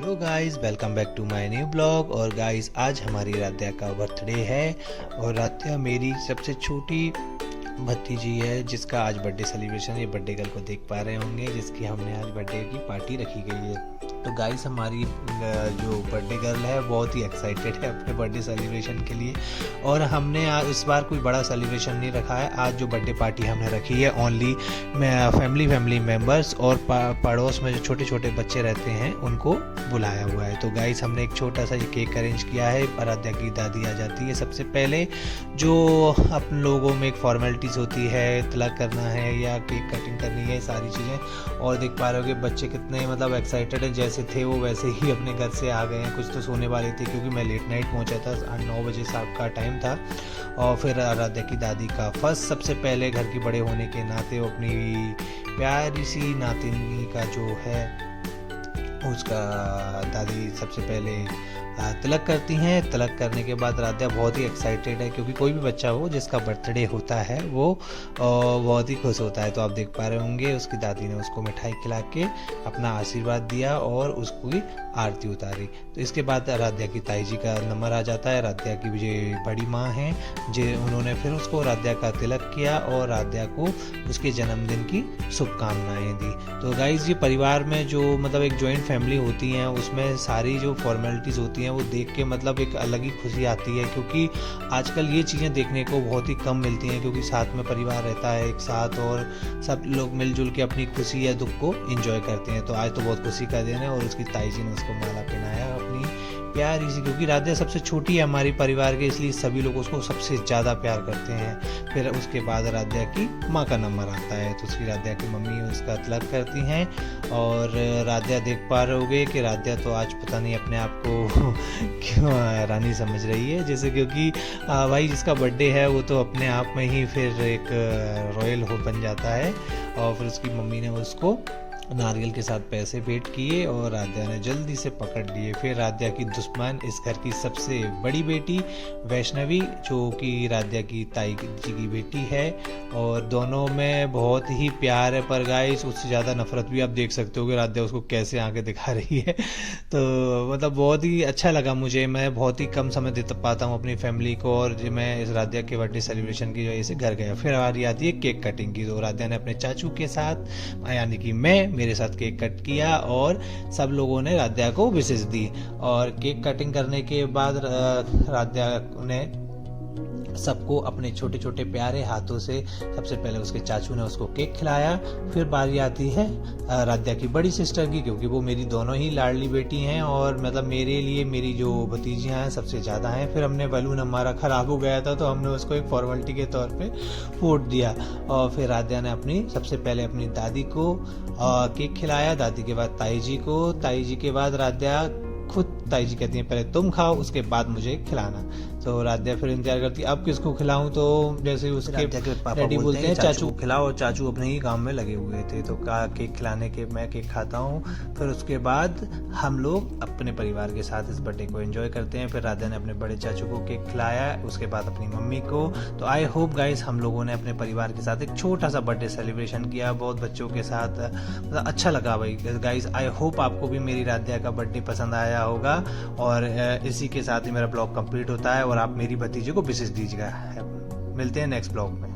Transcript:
Hello guys, welcome back to my new blog. और guys, आज हमारी राध्या का बर्थडे है और राध्या मेरी सबसे छोटी भतीजी है जिसका आज बर्थडे सेलिब्रेशन, ये बर्थडे गर्ल को देख पा रहे होंगे, जिसकी हमने आज बर्थडे की पार्टी रखी गई है। तो गाइस, हमारी जो बर्थडे गर्ल है बहुत ही एक्साइटेड है अपने बर्थडे सेलिब्रेशन के लिए। और हमने इस बार कोई बड़ा सेलिब्रेशन नहीं रखा है। आज जो बर्थडे पार्टी हमने रखी है ओनली फैमिली मेम्बर्स और पड़ोस में जो छोटे छोटे बच्चे रहते हैं उनको बुलाया हुआ है। तो गाइस, हमने एक छोटा सा ये केक अरेंज किया है। राध्या की दादी आ जाती है सबसे पहले। जो अपन लोगों में एक फॉर्मेलिटीज़ होती है, तिलक करना है या केक कटिंग करनी है, सारी चीज़ें। और देख पा रहे हो कि बच्चे कितने मतलब एक्साइटेड हैं, जैसे थे वो वैसे ही अपने घर से आ गए हैं। कुछ तो सोने वाले थे क्योंकि मैं लेट नाइट पहुंचा था, 9 बजे साहब का टाइम था। और फिर राध्या की दादी का फर्स्ट, सबसे पहले घर के बड़े होने के नाते वो अपनी प्यारी सी नातिनी का जो है उसका दादी सबसे पहले तिलक करती हैं। तिलक करने के बाद राध्या बहुत ही एक्साइटेड है क्योंकि कोई भी बच्चा हो जिसका बर्थडे होता है वो बहुत ही खुश होता है। तो आप देख पा रहे होंगे उसकी दादी ने उसको मिठाई खिला के अपना आशीर्वाद दिया और उसको ही आरती उतारी। तो इसके बाद राध्या की ताई जी का नंबर आ जाता है। राध्या की जो बड़ी माँ हैं उन्होंने फिर उसको राध्या का तिलक किया और राध्या को उसके जन्मदिन की शुभकामनाएं दी। तो गाइज, ये परिवार में जो मतलब एक जॉइंट फैमिली होती है उसमें सारी जो फॉर्मेलिटीज़ होती हैं वो देख के मतलब एक अलग ही खुशी आती है, क्योंकि आजकल ये चीज़ें देखने को बहुत ही कम मिलती हैं। क्योंकि साथ में परिवार रहता है एक साथ और सब लोग मिलजुल के अपनी खुशी या दुख को एंजॉय करते हैं। तो आज तो बहुत खुशी का दिन है और उसकी ताई जी ने उसको माला पहनाया अपनी प्यारी सी, क्योंकि राध्या सबसे छोटी है हमारी परिवार के, इसलिए सभी लोग उसको सबसे ज़्यादा प्यार करते हैं। फिर उसके बाद राध्या की माँ का नंबर आता है तो उसकी राध्या की मम्मी उसका तिलक करती हैं। और राध्या देख पा रहे होगे कि राध्या तो आज पता नहीं अपने आप को क्यों रानी समझ रही है, जैसे क्योंकि भाई जिसका बर्थडे है वो तो अपने आप में ही फिर एक रॉयल हो बन जाता है। और फिर उसकी मम्मी ने उसको नारियल के साथ पैसे भेंट किए और राध्या ने जल्दी से पकड़ लिए। फिर राध्या की दुश्मन, इस घर की सबसे बड़ी बेटी वैष्णवी, जो कि राध्या की ताई जी की बेटी है, और दोनों में बहुत ही प्यार है। पर गाइस, उससे ज़्यादा नफरत भी आप देख सकते हो कि राध्या उसको कैसे आगे दिखा रही है। तो मतलब बहुत ही अच्छा लगा मुझे। मैं बहुत ही कम समय दे पाता हूँ अपनी फैमिली को, और मैं इस राध्या के बर्थडे सेलिब्रेशन की वजह से घर गया। फिर हमारी आती है केक कटिंग की। तो राध्या ने अपने चाचू के साथ यानी कि मेरे साथ केक कट किया और सब लोगों ने राध्या को विशेष दी। और केक कटिंग करने के बाद राध्या ने सबको अपने छोटे छोटे प्यारे हाथों से, सबसे पहले उसके चाचू ने उसको केक खिलाया। फिर बारी आती है राध्या की बड़ी सिस्टर की, क्योंकि वो मेरी दोनों ही लाडली बेटी हैं और मतलब मेरे लिए मेरी जो भतीजियाँ हैं सबसे ज़्यादा हैं। फिर हमने बैलून हमारा ख़राब हो गया था तो हमने उसको एक फॉर्मेलिटी के तौर पे फूट दिया। और फिर राध्या ने सबसे पहले अपनी दादी को केक खिलाया, दादी के बाद ताई जी को, ताई जी के बाद राध्या खुद, ताई जी कहती हैं पहले तुम खाओ उसके बाद मुझे खिलाना। तो राध्या फिर इंतजार करती है अब किसको खिलाऊं। तो जैसे उसके डैडी बोलते हैं चाचू को खिलाओ, और चाचू अपने ही काम में लगे हुए थे। तो कहा केक खिलाने के मैं केक खाता हूँ। फिर उसके बाद हम लोग अपने परिवार के साथ इस बर्थडे को एंजॉय करते हैं। फिर राध्या ने अपने बड़े चाचू को केक खिलाया, उसके बाद अपनी मम्मी को। तो आई होप गाइस, हम लोगों ने अपने परिवार के साथ एक छोटा सा बर्थडे सेलिब्रेशन किया, बहुत बच्चों के साथ, मतलब अच्छा लगा भाई गाइस। आई होप आपको भी मेरी राध्या का बर्थडे पसंद आया होगा। और इसी के साथ ही मेरा ब्लॉग कंप्लीट होता है और आप मेरी भतीजे को विशेष दीजिएगा। मिलते हैं नेक्स्ट ब्लॉग में।